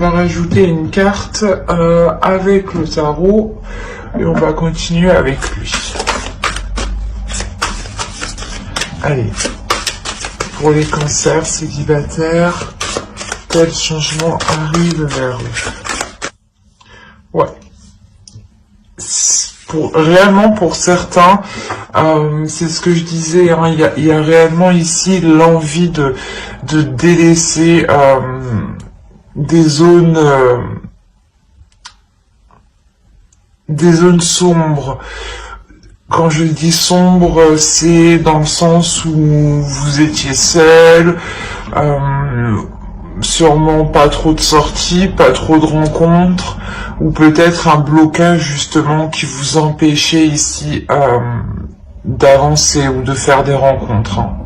On va rajouter une carte avec le tarot et on va continuer avec lui. Allez, pour les cancers célibataires, quel changement arrive vers eux? Ouais. Réellement pour certains, c'est ce que je disais, hein, il y a réellement ici l'envie de délaisser des zones sombres. Quand je dis sombre, c'est dans le sens où vous étiez seul, sûrement pas trop de sorties, pas trop de rencontres, ou peut-être un blocage justement qui vous empêchait ici d'avancer ou de faire des rencontres. Hein.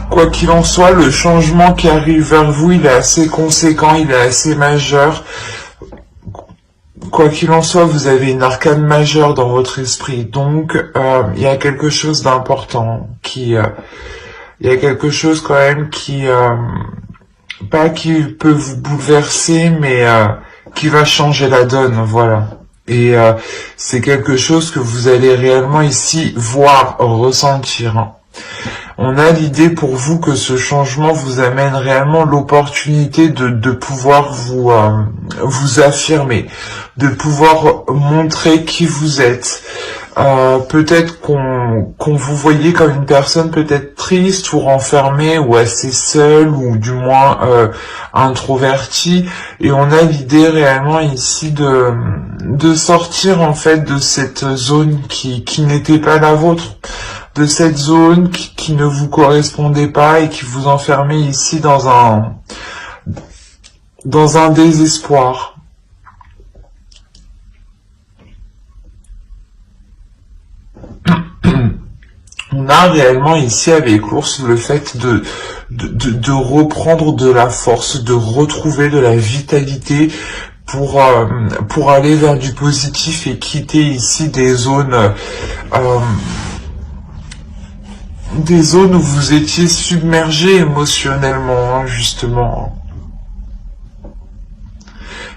Quoi qu'il en soit, le changement qui arrive vers vous, il est assez conséquent, il est assez majeur. Quoi qu'il en soit, vous avez une arcane majeure dans votre esprit, donc il y a quelque chose d'important qui... il y a quelque chose quand même qui... pas qui peut vous bouleverser, mais qui va changer la donne, voilà. Et c'est quelque chose que vous allez réellement ici voir, ressentir. Hein. On a l'idée pour vous que ce changement vous amène réellement l'opportunité de pouvoir vous affirmer, de pouvoir montrer qui vous êtes. Peut-être qu'on vous voyait comme une personne peut-être triste ou renfermée ou assez seule ou du moins introvertie, et on a l'idée réellement ici de sortir en fait de cette zone qui n'était pas la vôtre, de cette zone qui ne vous correspondait pas et qui vous enfermait ici dans un désespoir. On a réellement ici avec l'ours le fait de reprendre de la force, de retrouver de la vitalité pour aller vers du positif et quitter ici des zones où vous étiez submergé émotionnellement, hein, justement.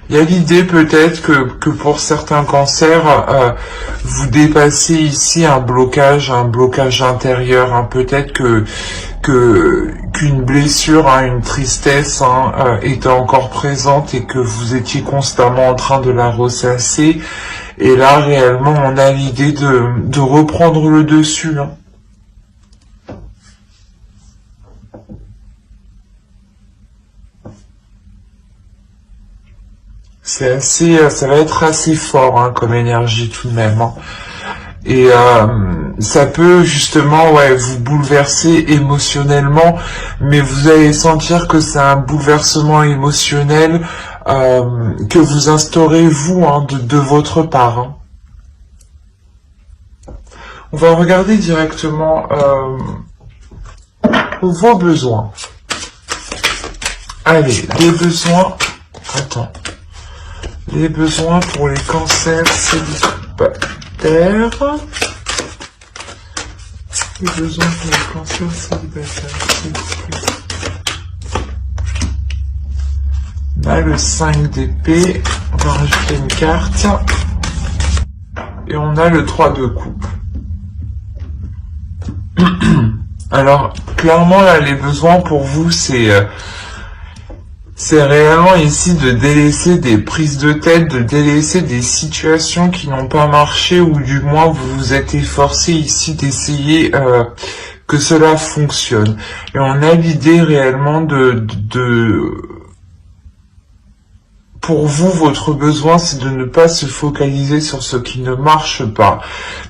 Il y a l'idée peut-être que pour certains cancers, vous dépassez ici un blocage intérieur. Hein. Peut-être qu'une blessure, hein, une tristesse était encore présente et que vous étiez constamment en train de la ressasser. Et là, réellement, on a l'idée de reprendre le dessus. Hein. Ça va être assez fort, hein, comme énergie tout de même. Hein. Et ça peut justement, ouais, vous bouleverser émotionnellement, mais vous allez sentir que c'est un bouleversement émotionnel que vous instaurez vous, hein, de votre part. Hein. On va regarder directement vos besoins. Allez, les besoins. Attends. Les besoins pour les cancers célibataires. Les besoins pour les cancers célibataires, s'il vous plaît. On a le 5 d'épée. On va rajouter une carte. Et on a le 3 de coupe. Alors, clairement, là, les besoins pour vous, c'est réellement ici de délaisser des prises de tête, de délaisser des situations qui n'ont pas marché, ou du moins vous vous êtes efforcé ici d'essayer que cela fonctionne. Et on a l'idée réellement pour vous, votre besoin, c'est de ne pas se focaliser sur ce qui ne marche pas,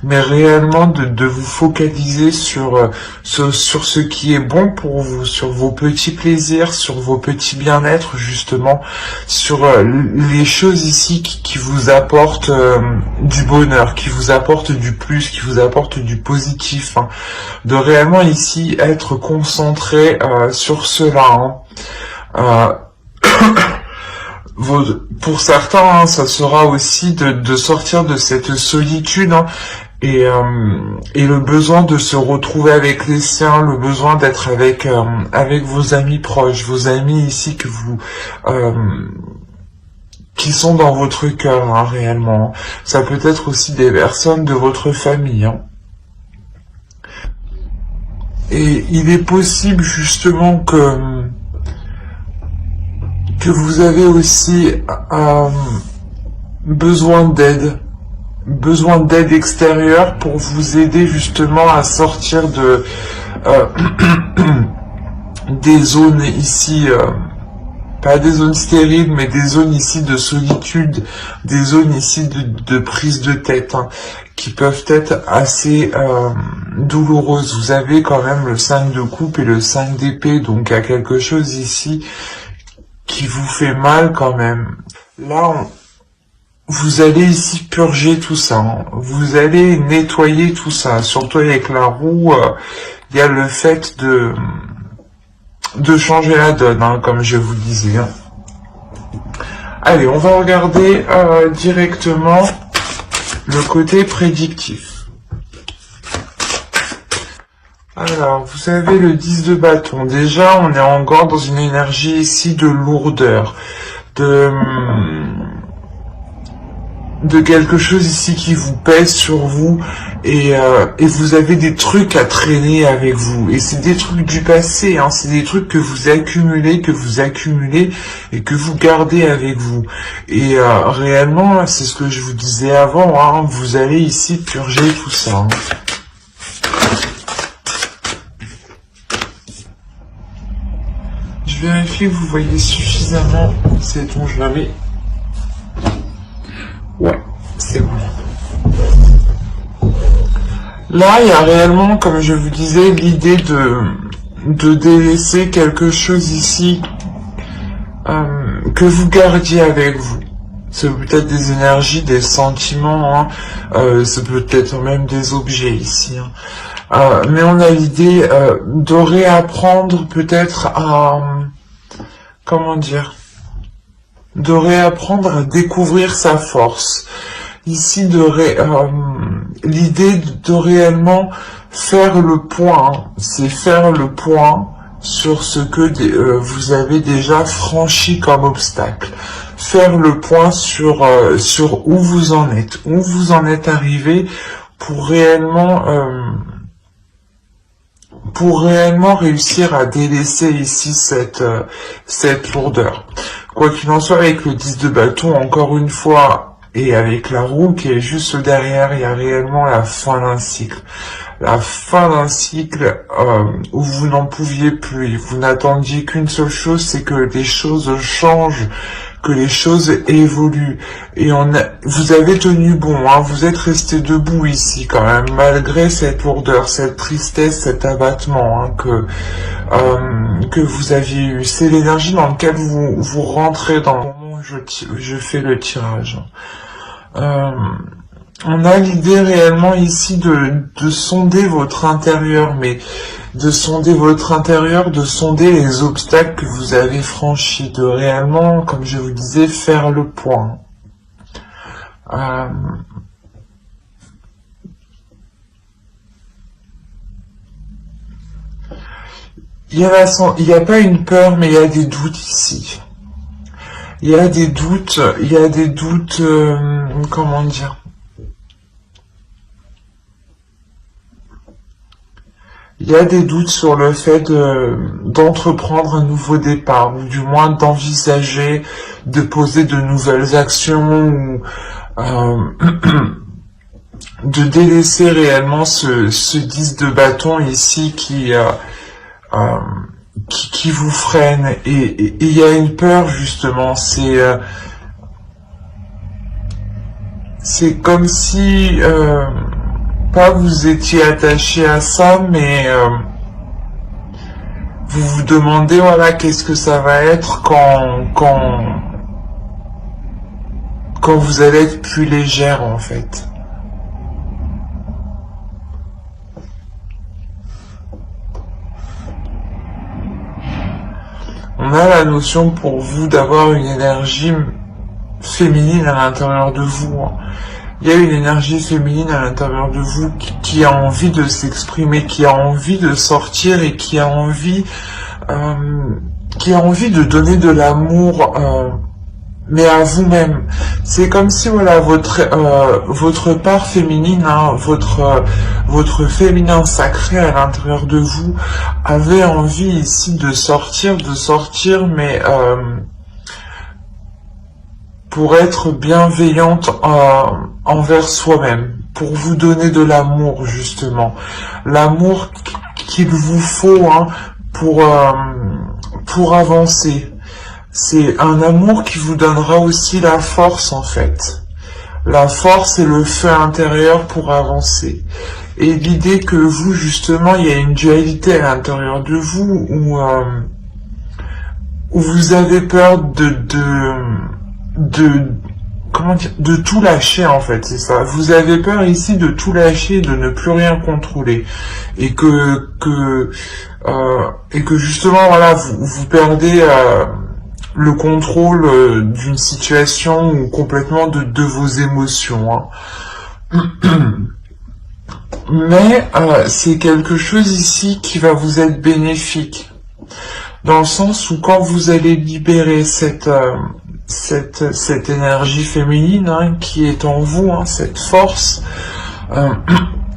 mais réellement de vous focaliser sur ce qui est bon pour vous, sur vos petits plaisirs, sur vos petits bien-être, justement, sur les choses ici qui vous apportent du bonheur, qui vous apportent du plus, qui vous apportent du positif. Hein. De réellement ici être concentré sur cela. Hein. Pour certains, hein, ça sera aussi de sortir de cette solitude, hein, et le besoin de se retrouver avec les siens, le besoin d'être avec vos amis proches, vos amis ici que vous qui sont dans votre cœur, hein, réellement. Ça peut être aussi des personnes de votre famille, hein. Et il est possible justement que vous avez aussi besoin d'aide extérieure pour vous aider justement à sortir de des zones ici, pas des zones stériles, mais des zones ici de solitude, des zones ici de prise de tête, hein, qui peuvent être assez douloureuses. Vous avez quand même le 5 de coupe et le 5 d'épée, donc il y a quelque chose ici qui vous fait mal quand même. Là, vous allez ici purger tout ça, hein. Vous allez nettoyer tout ça, surtout avec la roue, il y a le fait de changer la donne, hein, comme je vous disais, hein. Allez, on va regarder directement le côté prédictif. Alors, vous avez le 10 de bâton. Déjà, on est encore dans une énergie ici de lourdeur, de quelque chose ici qui vous pèse sur vous et vous avez des trucs à traîner avec vous et c'est des trucs du passé, hein, c'est des trucs que vous accumulez et que vous gardez avec vous et réellement c'est ce que je vous disais avant, hein, vous allez ici purger tout ça, hein. Je vérifie que vous voyez suffisamment, sait-on jamais. Ouais, c'est bon. Là, il y a réellement, comme je vous disais, l'idée de délaisser quelque chose ici que vous gardiez avec vous. C'est peut-être des énergies, des sentiments, hein, c'est peut-être même des objets ici, hein. Mais on a l'idée de réapprendre peut-être à... comment dire, de réapprendre à découvrir sa force. Ici, l'idée de réellement faire le point, hein, c'est faire le point sur ce que vous avez déjà franchi comme obstacle. Faire le point sur où vous en êtes arrivé pour réellement réussir à délaisser ici cette lourdeur. Quoi qu'il en soit, avec le 10 de bâton, encore une fois, et avec la roue qui est juste derrière, il y a réellement la fin d'un cycle. La fin d'un cycle où vous n'en pouviez plus. Vous n'attendiez qu'une seule chose, c'est que les choses changent, que les choses évoluent. Et vous avez tenu bon, hein, vous êtes resté debout ici quand même, malgré cette lourdeur, cette tristesse, cet abattement, hein, que vous aviez eu. C'est l'énergie dans laquelle vous rentrez dans le moment où je fais le tirage. On a l'idée réellement ici de sonder votre intérieur, mais de sonder votre intérieur, de sonder les obstacles que vous avez franchis, de réellement, comme je vous disais, faire le point. Il y a pas une peur, mais il y a des doutes ici. Il y a des doutes, comment dire? Il y a des doutes sur le fait d'entreprendre un nouveau départ, ou du moins d'envisager de poser de nouvelles actions, ou de délaisser réellement ce 10 de bâton ici qui vous freine. Et il y a une peur justement, c'est comme si... pas vous étiez attaché à ça, mais vous vous demandez, voilà, qu'est-ce que ça va être quand vous allez être plus légère, en fait. On a la notion pour vous d'avoir une énergie féminine à l'intérieur de vous, hein. Il y a une énergie féminine à l'intérieur de vous qui a envie de s'exprimer, qui a envie de sortir et qui a envie de donner de l'amour, mais à vous-même. C'est comme si voilà votre part féminine, hein, votre féminin sacré à l'intérieur de vous avait envie ici de sortir, mais pour être bienveillante envers soi-même, pour vous donner de l'amour justement, l'amour qu'il vous faut, hein, pour avancer. C'est un amour qui vous donnera aussi la force en fait. La force et le feu intérieur pour avancer. Et l'idée que vous justement, il y a une dualité à l'intérieur de vous où vous avez peur comment dire, de tout lâcher en fait, c'est ça. Vous avez peur ici de tout lâcher, de ne plus rien contrôler, et que justement voilà, vous perdez le contrôle d'une situation ou complètement de vos émotions. Hein. Mais c'est quelque chose ici qui va vous être bénéfique, dans le sens où quand vous allez libérer cette énergie féminine, hein, qui est en vous, hein, cette force,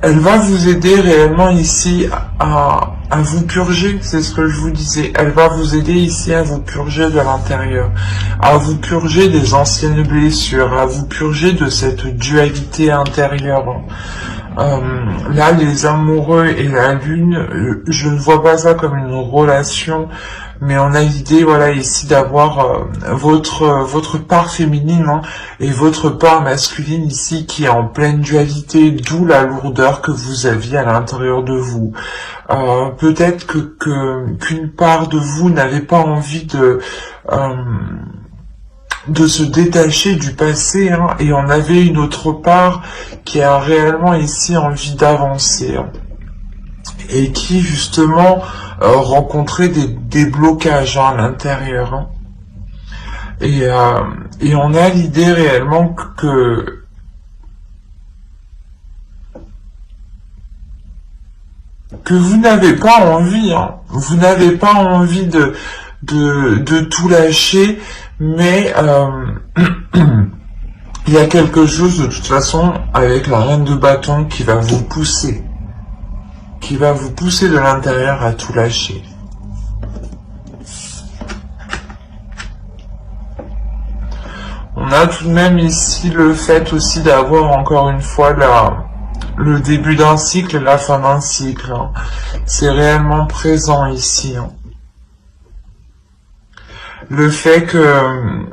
elle va vous aider réellement ici à vous purger, c'est ce que je vous disais. Elle va vous aider ici à vous purger de l'intérieur, à vous purger des anciennes blessures, à vous purger de cette dualité intérieure. Là, les amoureux et la lune, je ne vois pas ça comme une relation, mais on a l'idée, voilà, ici d'avoir votre part féminine, hein, et votre part masculine ici qui est en pleine dualité, d'où la lourdeur que vous aviez à l'intérieur de vous. Peut-être qu'une part de vous n'avait pas envie de se détacher du passé, hein, et on avait une autre part qui a réellement ici envie d'avancer, hein, et qui justement rencontrait des blocages, hein, à l'intérieur, hein. Et on a l'idée réellement que vous n'avez pas envie, hein, vous n'avez pas envie de tout lâcher, mais il y a quelque chose de toute façon avec la reine de bâton qui va vous pousser de l'intérieur à tout lâcher. On a tout de même ici le fait aussi d'avoir encore une fois le début d'un cycle et la fin d'un cycle, hein. C'est réellement présent ici, hein. Le fait que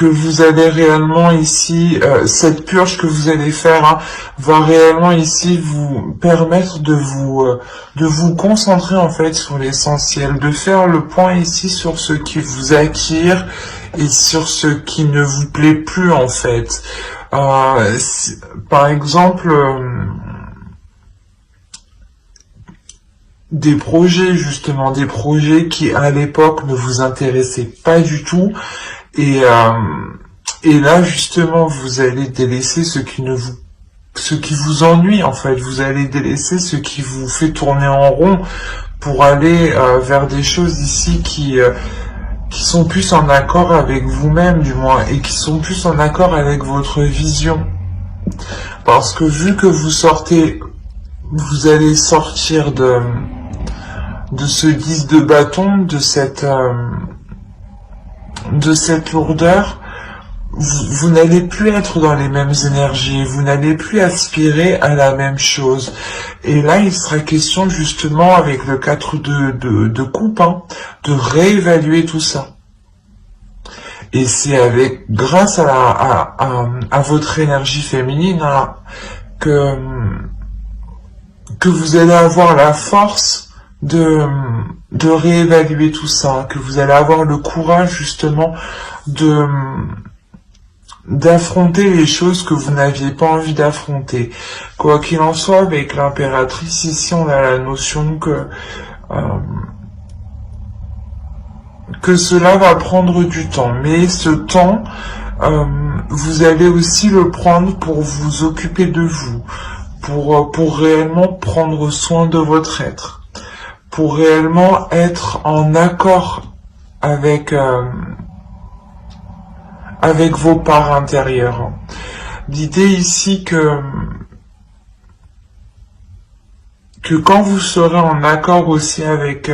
vous allez réellement ici, cette purge que vous allez faire, hein, va réellement ici vous permettre de vous concentrer en fait sur l'essentiel, de faire le point ici sur ce qui vous attire et sur ce qui ne vous plaît plus en fait. Par exemple, des projets justement, des projets qui à l'époque ne vous intéressaient pas du tout, et là justement vous allez délaisser ce qui vous ennuie en fait, vous allez délaisser ce qui vous fait tourner en rond pour aller vers des choses ici qui sont plus en accord avec vous-même du moins, et qui sont plus en accord avec votre vision. Parce que vu que vous allez sortir de ce 10 de bâton, de cette lourdeur, vous n'allez plus être dans les mêmes énergies, vous n'allez plus aspirer à la même chose. Et là, il sera question justement avec le 4 de coupe, hein, de réévaluer tout ça. Et c'est grâce à votre énergie féminine, hein, que vous allez avoir la force de réévaluer tout ça, que vous allez avoir le courage justement d'affronter les choses que vous n'aviez pas envie d'affronter. Quoi qu'il en soit, avec l'impératrice, ici on a la notion que cela va prendre du temps, mais ce temps, vous allez aussi le prendre pour vous occuper de vous, pour réellement prendre soin de votre être, pour réellement être en accord avec, avec vos parts intérieures. L'idée ici que quand vous serez en accord aussi avec,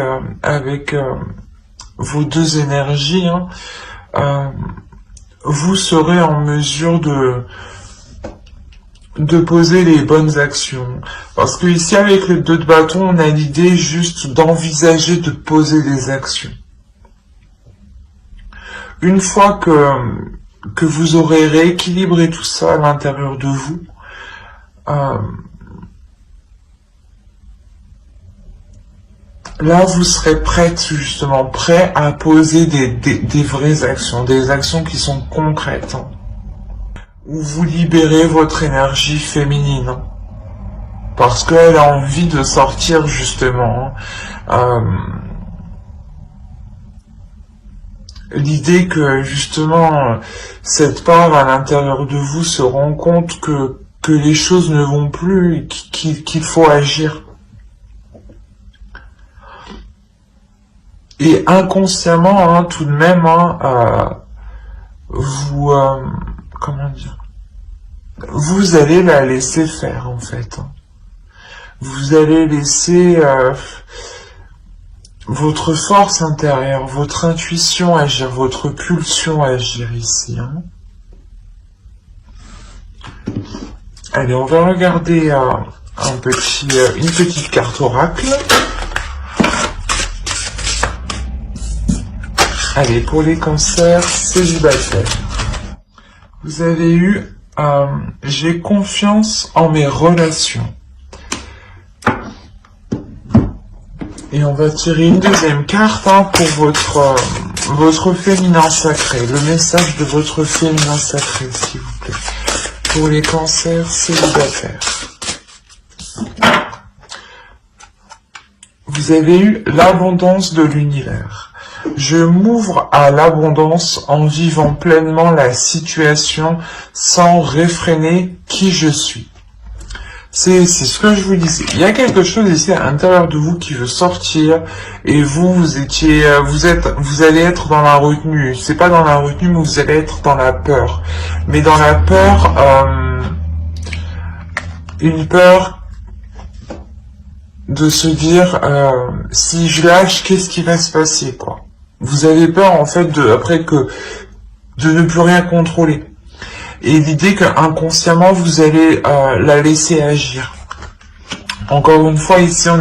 vos deux énergies, vous serez en mesure de poser les bonnes actions. Parce que ici, avec le 2 de bâton, on a l'idée juste d'envisager de poser des actions. Une fois que vous aurez rééquilibré tout ça à l'intérieur de vous, là, vous serez prête, justement, prêt à poser des vraies actions, des actions qui sont concrètes, où vous libérez votre énergie féminine, parce qu'elle a envie de sortir, justement. L'idée que, justement, cette part à l'intérieur de vous se rend compte que les choses ne vont plus, et qu'il faut agir. Et inconsciemment, tout de même, vous, comment dire, vous allez la laisser faire, en fait. Vous allez laisser votre force intérieure, votre intuition agir, votre pulsion agir ici. Allez, on va regarder une petite carte oracle. Allez, pour les cancers célibataires, vous avez eu « J'ai confiance en mes relations ». Et on va tirer une deuxième carte pour votre féminin sacré, le message de votre féminin sacré, s'il vous plaît, pour les cancers célibataires. Vous avez eu l'abondance de l'univers. Je m'ouvre à l'abondance en vivant pleinement la situation sans réfréner qui je suis. C'est ce que je vous disais. Il y a quelque chose ici à l'intérieur de vous qui veut sortir et vous allez être dans la retenue. C'est pas dans la retenue, mais vous allez être dans la peur. Mais dans la peur, une peur de se dire si je lâche, qu'est-ce qui va se passer, quoi. Vous avez peur en fait de ne plus rien contrôler. Et l'idée qu'inconsciemment vous allez la laisser agir. Encore une fois, ici on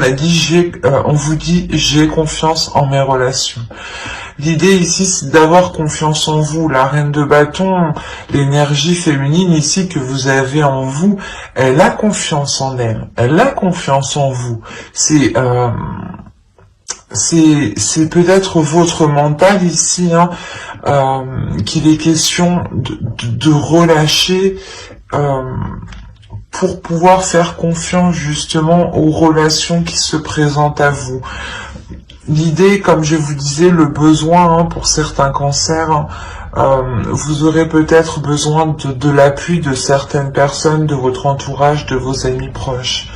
vous dit j'ai confiance en mes relations. L'idée ici c'est d'avoir confiance en vous. La reine de bâton, l'énergie féminine ici que vous avez en vous, elle a confiance en elle. Elle a confiance en vous. C'est peut-être votre mental ici, qu'il est question de relâcher pour pouvoir faire confiance justement aux relations qui se présentent à vous. L'idée, comme je vous disais, le besoin pour certains cancers, vous aurez peut-être besoin de l'appui de certaines personnes, de votre entourage, de vos amis proches.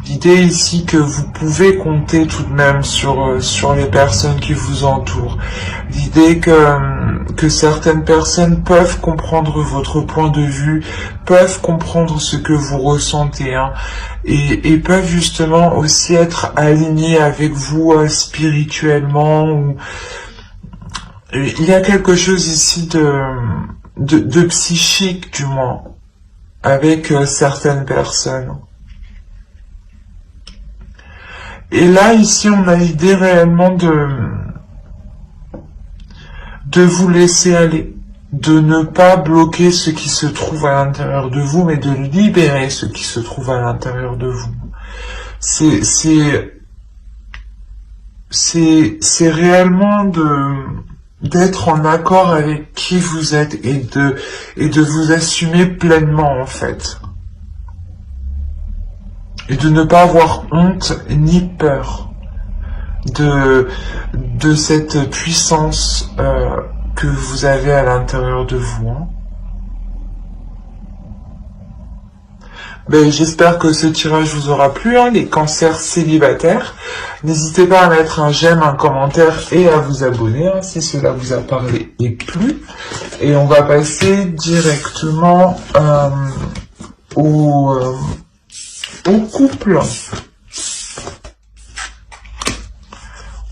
L'idée ici que vous pouvez compter tout de même sur les personnes qui vous entourent. L'idée que certaines personnes peuvent comprendre votre point de vue, peuvent comprendre ce que vous ressentez, et peuvent justement aussi être alignés avec vous spirituellement. Il y a quelque chose ici de psychique, du moins, avec certaines personnes. Et là, ici, on a l'idée réellement de vous laisser aller, de ne pas bloquer ce qui se trouve à l'intérieur de vous, mais de libérer ce qui se trouve à l'intérieur de vous. C'est réellement d'être en accord avec qui vous êtes et de vous assumer pleinement, en fait. Et de ne pas avoir honte ni peur de cette puissance que vous avez à l'intérieur de vous. Ben, j'espère que ce tirage vous aura plu, hein, les cancers célibataires. N'hésitez pas à mettre un j'aime, un commentaire et à vous abonner hein, si cela vous a parlé et plu. Et on va passer directement au couple.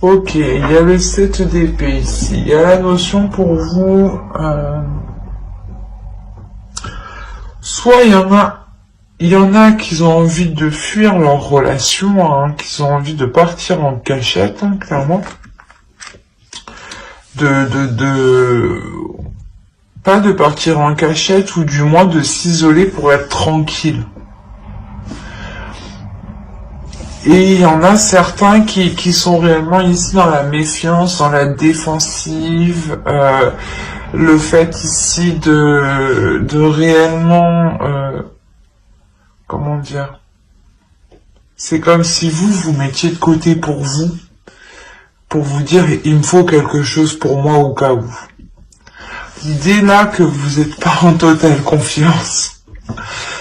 Ok, il y a le 7 d'épée ici. Il y a la notion pour vous... soit il y en a qui ont envie de fuir leur relation, hein, qui ont envie de partir en cachette, hein, clairement. Pas de partir en cachette, ou du moins de s'isoler pour être tranquille. Et il y en a certains qui sont réellement ici dans la méfiance, dans la défensive, le fait ici de réellement, comment dire, c'est comme si vous mettiez de côté pour vous dire il me faut quelque chose pour moi au cas où. L'idée là que vous n'êtes pas en totale confiance,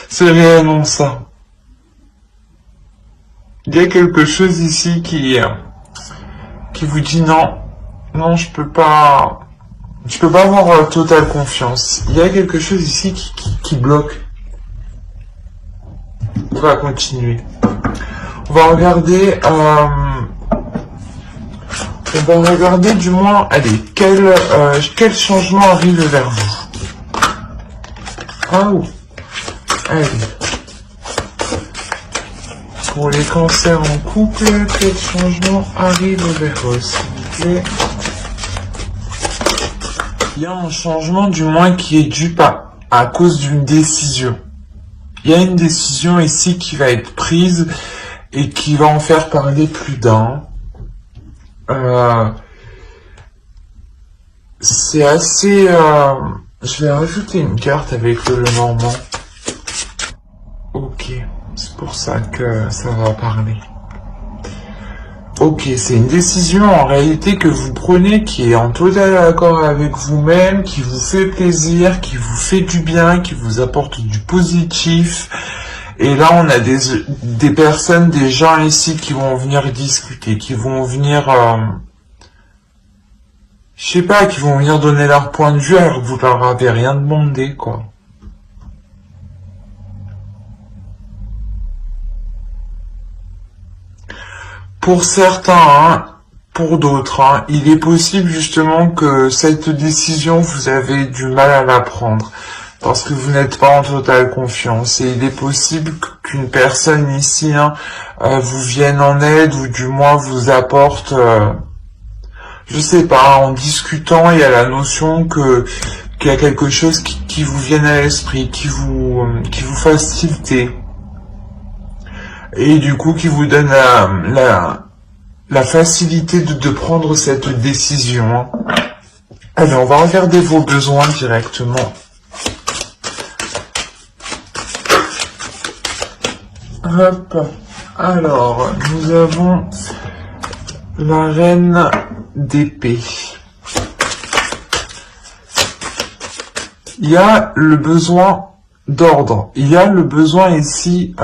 c'est réellement ça. Il y a quelque chose ici qui vous dit non, je peux pas avoir totale confiance. Il y a quelque chose ici qui bloque. On va continuer. On va regarder du moins, allez, quel changement arrive vers vous. Ah oui. Allez. Pour les cancers en couple, quel changement arrive vers eux, s'il vous plaît? Il y a un changement du moins qui est dû à cause d'une décision. Il y a une décision ici qui va être prise et qui va en faire parler plus d'un. C'est assez... je vais rajouter une carte avec le Normand. Ok, c'est pour ça que ça va parler. Ok, c'est une décision en réalité que vous prenez qui est en total accord avec vous-même, qui vous fait plaisir, qui vous fait du bien, qui vous apporte du positif. Et là, on a des personnes, des gens ici qui vont venir discuter, qui vont venir... je sais pas, qui vont venir donner leur point de vue alors que vous leur avez rien demandé, quoi. Pour certains, hein, pour d'autres, hein, il est possible justement que cette décision, vous avez du mal à la prendre. Parce que vous n'êtes pas en totale confiance. Et il est possible qu'une personne ici vous vienne en aide ou du moins vous apporte... je sais pas, en discutant, il y a la notion qu'il y a quelque chose qui vous vienne à l'esprit, qui vous fasse tilter. Et du coup, qui vous donne la facilité de prendre cette décision. Allez, on va regarder vos besoins directement. Hop. Alors, nous avons la reine d'épée. Il y a le besoin d'ordre. Il y a le besoin ici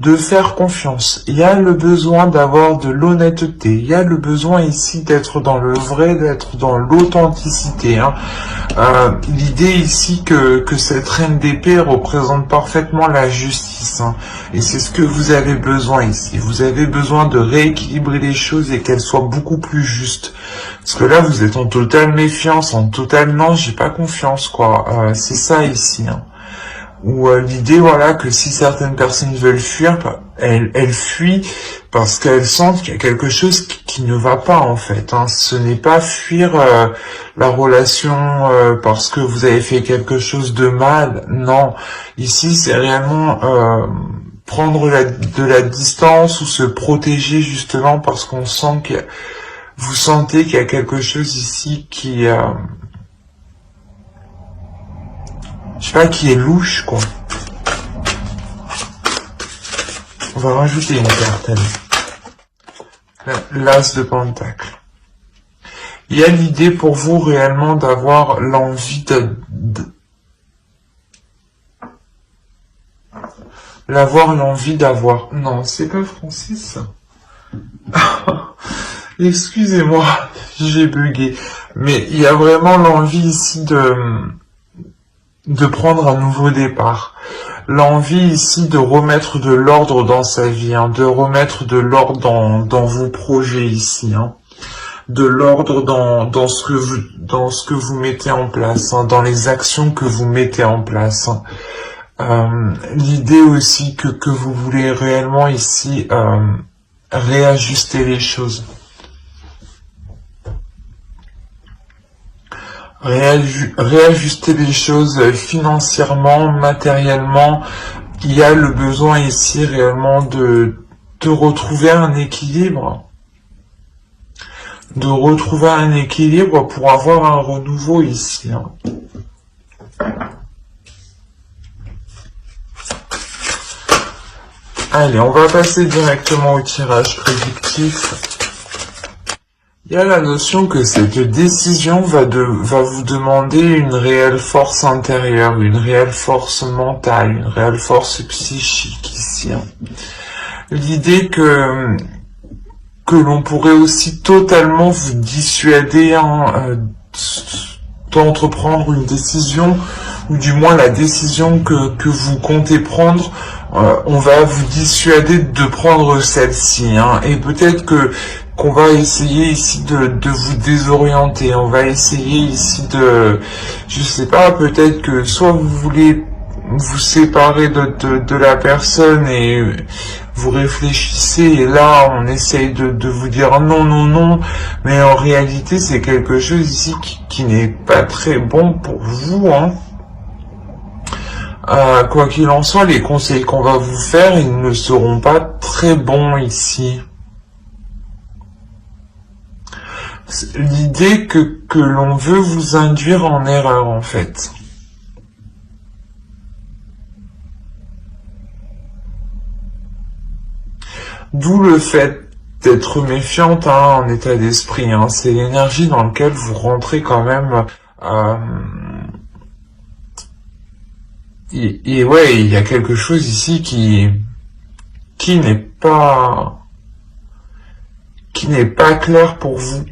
de faire confiance. Il y a le besoin d'avoir de l'honnêteté. Il y a le besoin ici d'être dans le vrai, d'être dans l'authenticité. L'idée ici que cette reine d'épée représente parfaitement la justice. Et c'est ce que vous avez besoin ici. Vous avez besoin de rééquilibrer les choses et qu'elles soient beaucoup plus justes. Parce que là, vous êtes en totale méfiance, en totale non, j'ai pas confiance, quoi. C'est ça ici. Ou l'idée, voilà, que si certaines personnes veulent fuir, elles fuient parce qu'elles sentent qu'il y a quelque chose qui ne va pas, en fait. Ce n'est pas fuir la relation parce que vous avez fait quelque chose de mal. Non, ici, c'est réellement prendre de la distance ou se protéger, justement, parce qu'on sent que vous sentez qu'il y a quelque chose ici qui... je sais pas, qui est louche, quoi. On va rajouter une carte, l'As de Pentacle. Il y a l'idée pour vous réellement d'avoir l'envie L'avoir, l'envie d'avoir. Non, c'est pas Francis. Excusez-moi, j'ai bugué. Mais il y a vraiment l'envie ici de prendre un nouveau départ. L'envie ici de remettre de l'ordre dans sa vie, hein, de remettre de l'ordre dans vos projets ici, hein, de l'ordre dans ce que vous mettez en place, hein, dans les actions que vous mettez en place. Hein. L'idée aussi que vous voulez réellement ici réajuster les choses. Réajuster les choses financièrement, matériellement. Il y a le besoin ici réellement de retrouver un équilibre. De retrouver un équilibre pour avoir un renouveau ici. Hein. Allez, on va passer directement au tirage prédictif. Il y a la notion que cette décision va vous demander une réelle force intérieure, une réelle force mentale, une réelle force psychique ici. Hein. L'idée que l'on pourrait aussi totalement vous dissuader d'entreprendre une décision, ou du moins la décision que vous comptez prendre, on va vous dissuader de prendre celle-ci, hein, et peut-être qu'on va essayer ici de vous désorienter, on va essayer ici je sais pas, peut-être que soit vous voulez vous séparer de la personne et vous réfléchissez et là on essaye de vous dire non, non, non, mais en réalité c'est quelque chose ici qui n'est pas très bon pour vous, hein. Quoi qu'il en soit, les conseils qu'on va vous faire, ils ne seront pas très bons ici. L'idée que l'on veut vous induire en erreur, en fait. D'où le fait d'être méfiante, hein, en état d'esprit. Hein. C'est l'énergie dans laquelle vous rentrez quand même... Et ouais, il y a quelque chose ici qui n'est pas clair pour vous.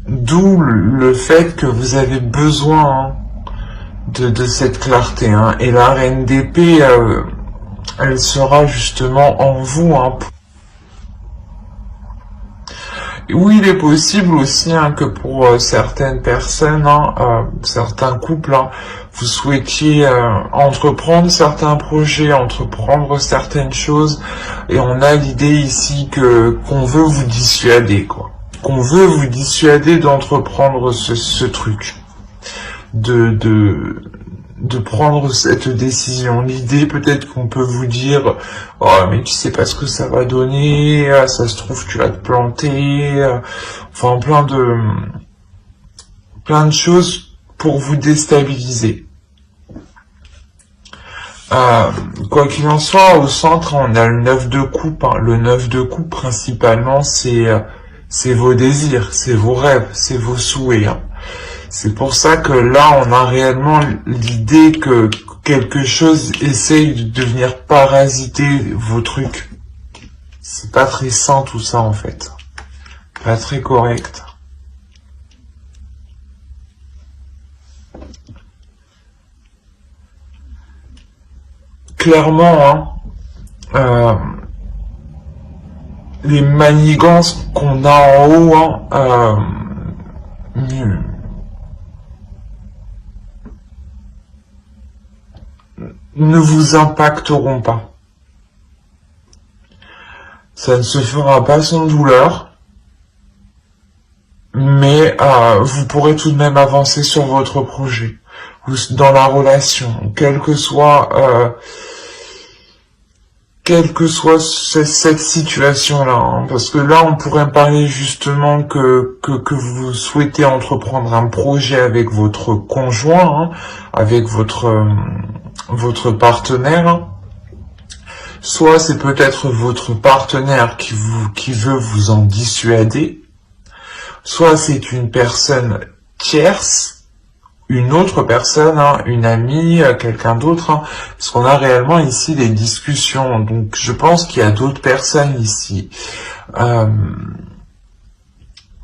D'où le fait que vous avez besoin, hein, de cette clarté. Hein. Et la reine d'épée, elle sera justement en vous. Hein. Oui, il est possible aussi, hein, que pour certaines personnes, hein, certains couples, hein, vous souhaitiez entreprendre certains projets, entreprendre certaines choses, et on a l'idée ici qu'on veut vous dissuader, quoi. Qu'on veut vous dissuader d'entreprendre ce truc, de prendre cette décision. L'idée, peut-être qu'on peut vous dire, oh mais tu sais pas ce que ça va donner, ça se trouve tu vas te planter, enfin plein de choses pour vous déstabiliser. Quoi qu'il en soit, au centre, on a le 9 de coupe. Hein. Le 9 de coupe, principalement, c'est vos désirs, c'est vos rêves, c'est vos souhaits. Hein. C'est pour ça que là, on a réellement l'idée que quelque chose essaye de venir parasiter vos trucs. C'est pas très sain tout ça, en fait. Pas très correct. Clairement, hein, les manigances qu'on a en haut, hein, ne vous impacteront pas. Ça ne se fera pas sans douleur, mais vous pourrez tout de même avancer sur votre projet, ou dans la relation, quelle que soit cette situation-là, hein, parce que là, on pourrait parler justement que vous souhaitez entreprendre un projet avec votre conjoint, hein, avec votre partenaire, hein. Soit c'est peut-être votre partenaire qui veut vous en dissuader, soit c'est une personne tierce, une autre personne, hein, une amie, quelqu'un d'autre, hein, parce qu'on a réellement ici des discussions. Donc je pense qu'il y a d'autres personnes ici. Euh,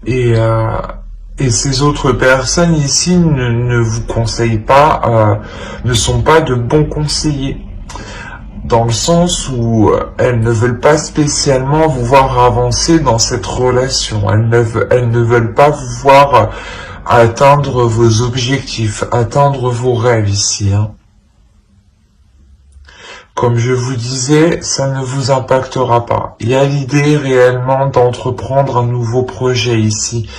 et ces autres personnes ici ne vous conseillent pas, ne sont pas de bons conseillers. Dans le sens où elles ne veulent pas spécialement vous voir avancer dans cette relation. Elles ne veulent pas vous voir atteindre vos objectifs, atteindre vos rêves ici. Hein. Comme je vous disais, ça ne vous impactera pas. Il y a l'idée réellement d'entreprendre un nouveau projet ici,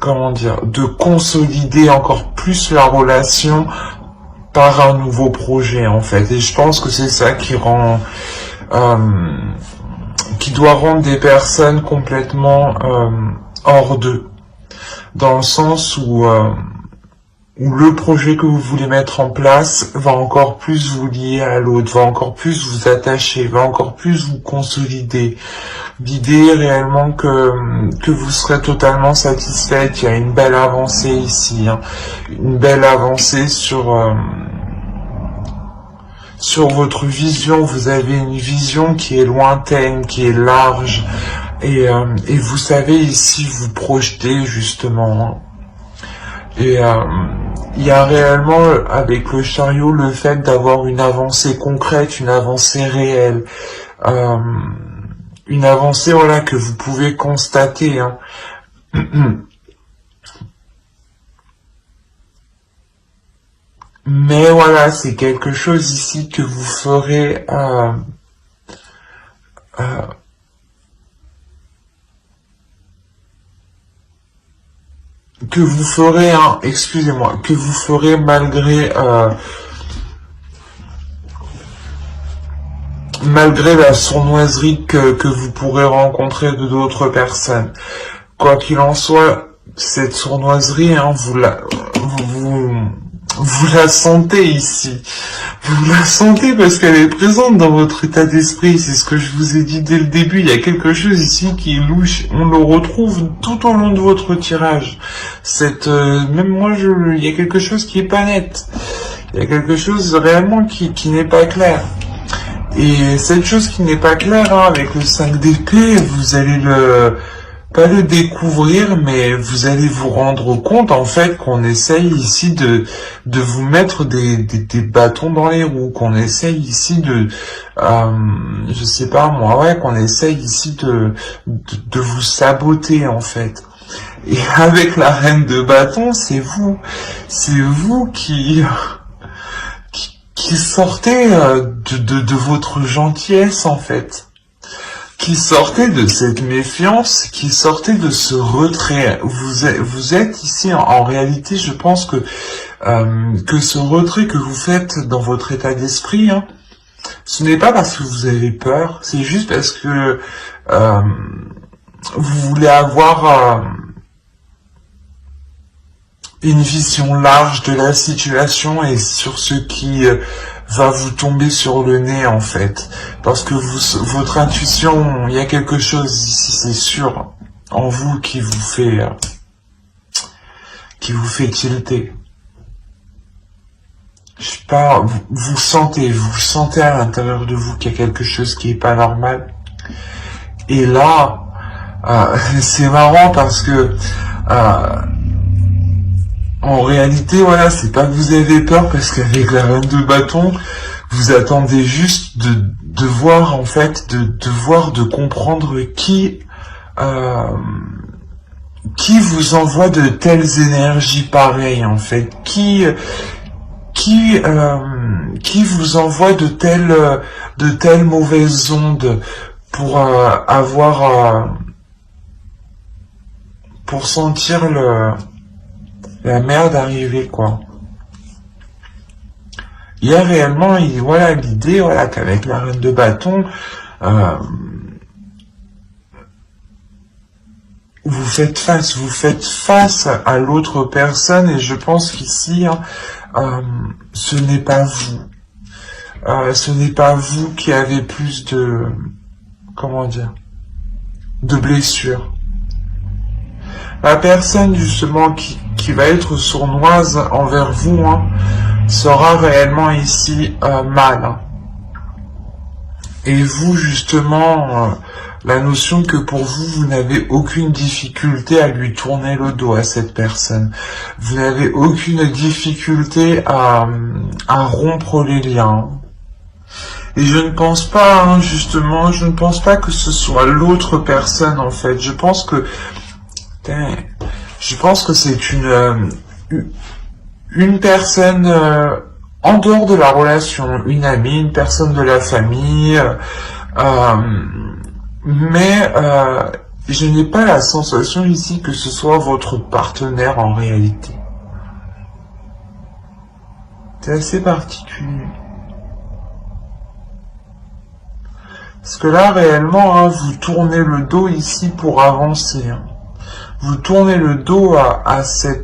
comment dire, de consolider encore plus la relation par un nouveau projet en fait. Et je pense que c'est ça qui rend, qui doit rendre des personnes complètement hors d'eux, dans le sens où le projet que vous voulez mettre en place va encore plus vous lier à l'autre, va encore plus vous attacher, va encore plus vous consolider. L'idée est réellement que vous serez totalement satisfait, qu'il y a une belle avancée ici, hein, une belle avancée sur votre vision. Vous avez une vision qui est lointaine, qui est large, et vous savez ici vous projeter justement. Hein. Et il y a réellement avec le chariot le fait d'avoir une avancée concrète, une avancée réelle, une avancée voilà que vous pouvez constater. Hein. Mais voilà, c'est quelque chose ici que vous ferez hein, excusez-moi, que vous ferez malgré la sournoiserie que vous pourrez rencontrer de d'autres personnes. Quoi qu'il en soit, cette sournoiserie, hein, vous la sentez ici. Vous la sentez parce qu'elle est présente dans votre état d'esprit. C'est ce que je vous ai dit dès le début. Il y a quelque chose ici qui est louche. On le retrouve tout au long de votre tirage. Même moi, il y a quelque chose qui est pas net. Il y a quelque chose réellement qui n'est pas clair. Et cette chose qui n'est pas claire, hein, avec le 5 d'épée, vous allez pas le découvrir, mais vous allez vous rendre compte en fait qu'on essaye ici de vous mettre des bâtons dans les roues, qu'on essaye ici je sais pas moi, ouais, qu'on essaye ici de vous saboter en fait. Et avec la reine de bâton, c'est vous qui sortez de votre gentillesse en fait. Qui sortait de cette méfiance, qui sortait de ce retrait. Vous êtes ici, en réalité, je pense que ce retrait que vous faites dans votre état d'esprit, hein, ce n'est pas parce que vous avez peur, c'est juste parce que vous voulez avoir une vision large de la situation et sur ce qui va vous tomber sur le nez en fait, parce que votre intuition, il y a quelque chose ici, c'est sûr, en vous qui vous fait tilter. Je sais pas, vous sentez à l'intérieur de vous qu'il y a quelque chose qui est pas normal. Et là, c'est marrant parce que en réalité, voilà, c'est pas que vous avez peur parce qu'avec la reine de bâton, vous attendez juste de voir, en fait, de comprendre qui vous envoie de telles énergies pareilles, en fait, qui vous envoie de telles mauvaises ondes pour pour sentir la merde arriver, quoi. Il y a réellement, voilà, l'idée, voilà, qu'avec la reine de bâton, vous faites face à l'autre personne, et je pense qu'ici, ce n'est pas vous. Ce n'est pas vous qui avez plus de, comment dire, de blessures. La personne justement qui va être sournoise envers vous hein, sera réellement ici mal. Hein. Et vous justement, la notion que pour vous, vous n'avez aucune difficulté à lui tourner le dos à cette personne. Vous n'avez aucune difficulté à rompre les liens. Et je ne pense pas, hein, justement, je ne pense pas que ce soit l'autre personne en fait. Je pense que c'est une personne en dehors de la relation, une amie, une personne de la famille, mais je n'ai pas la sensation ici que ce soit votre partenaire en réalité. C'est assez particulier. Parce que là, réellement, hein, vous tournez le dos ici pour avancer. Hein. Vous tournez le dos à ces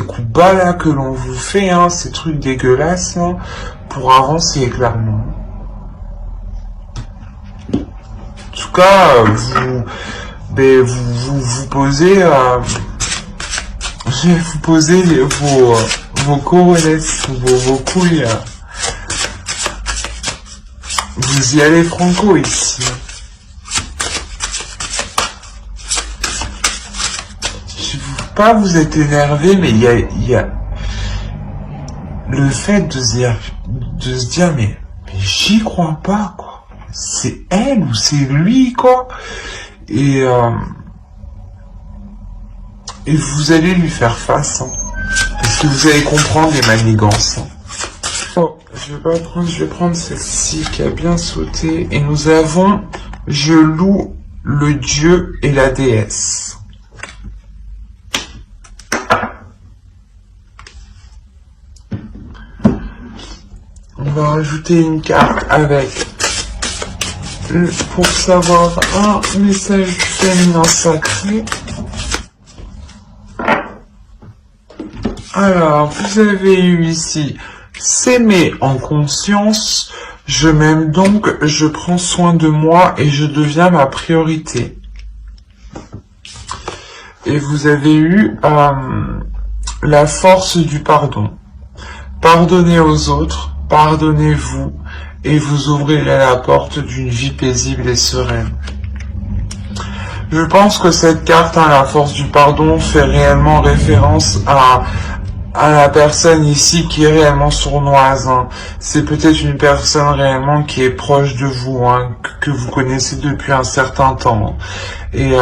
coups bas là que l'on vous fait, hein, ces trucs dégueulasses là, pour avancer clairement. En tout cas, vous posez, je vais vous poser vos couronnes, vos couilles. Vous y allez franco ici. Je ne veux pas vous être énervé, mais il y a le fait de se dire mais j'y crois pas quoi. C'est elle ou c'est lui quoi. Et vous allez lui faire face. Hein, parce que vous allez comprendre les manigances. Hein. Oh, je vais prendre celle-ci qui a bien sauté. Et nous avons je loue le dieu et la déesse. On va rajouter une carte avec, pour savoir, un message féminin sacré. Alors, vous avez eu ici s'aimer en conscience, je m'aime donc, je prends soin de moi et je deviens ma priorité. Et vous avez eu la force du pardon. Pardonnez aux autres, pardonnez-vous et vous ouvrirez la porte d'une vie paisible et sereine. Je pense que cette carte, hein, la force du pardon, fait réellement référence à la personne ici qui est réellement sournoise. Hein. C'est peut-être une personne réellement qui est proche de vous, hein, que vous connaissez depuis un certain temps. Et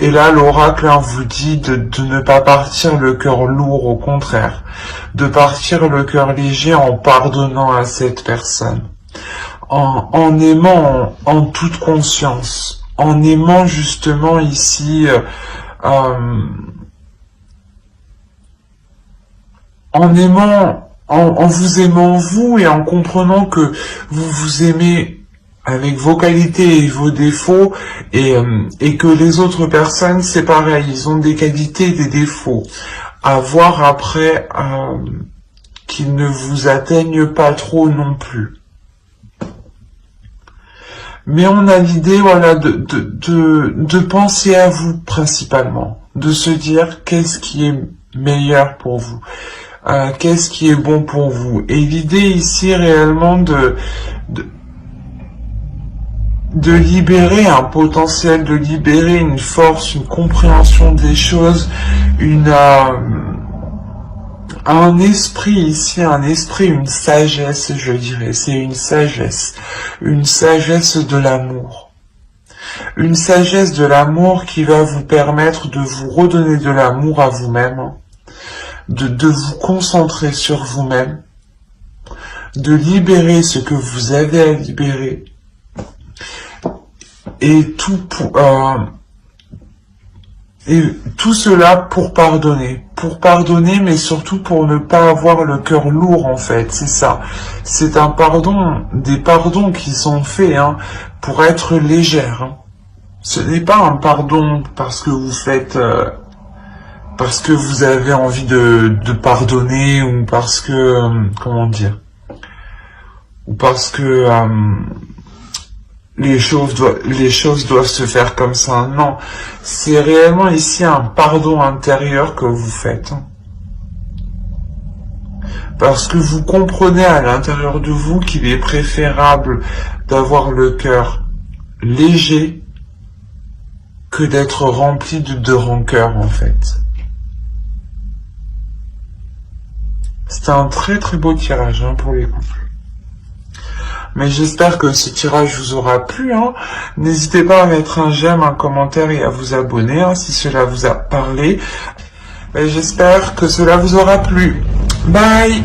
là, l'oracle hein, vous dit de ne pas partir le cœur lourd, au contraire. De partir le cœur léger en pardonnant à cette personne. En aimant en toute conscience. En aimant justement ici... en vous aimant vous et en comprenant que vous vous aimez avec vos qualités et vos défauts et que les autres personnes c'est pareil, ils ont des qualités et des défauts. À voir après qu'ils ne vous atteignent pas trop non plus. Mais on a l'idée voilà de penser à vous principalement, de se dire qu'est-ce qui est meilleur pour vous. Qu'est-ce qui est bon pour vous? Et l'idée ici réellement de libérer un potentiel, de libérer une force, une compréhension des choses, un esprit ici, une sagesse, je dirais, c'est une sagesse de l'amour. Une sagesse de l'amour qui va vous permettre de vous redonner de l'amour à vous-même, de vous concentrer sur vous-même, de libérer ce que vous avez à libérer, et tout cela pour pardonner, mais surtout pour ne pas avoir le cœur lourd en fait, c'est ça. C'est un pardon, des pardons qui sont faits hein, pour être légères. Hein. Ce n'est pas un pardon parce que vous faites... parce que vous avez envie de pardonner ou parce que comment dire, ou parce que les choses doivent se faire comme ça. Non, c'est réellement ici un pardon intérieur que vous faites. Parce que vous comprenez à l'intérieur de vous qu'il est préférable d'avoir le cœur léger que d'être rempli de rancœur, en fait. C'est un très très beau tirage pour les couples. Mais j'espère que ce tirage vous aura plu. N'hésitez pas à mettre un j'aime, un commentaire et à vous abonner si cela vous a parlé. J'espère que cela vous aura plu. Bye!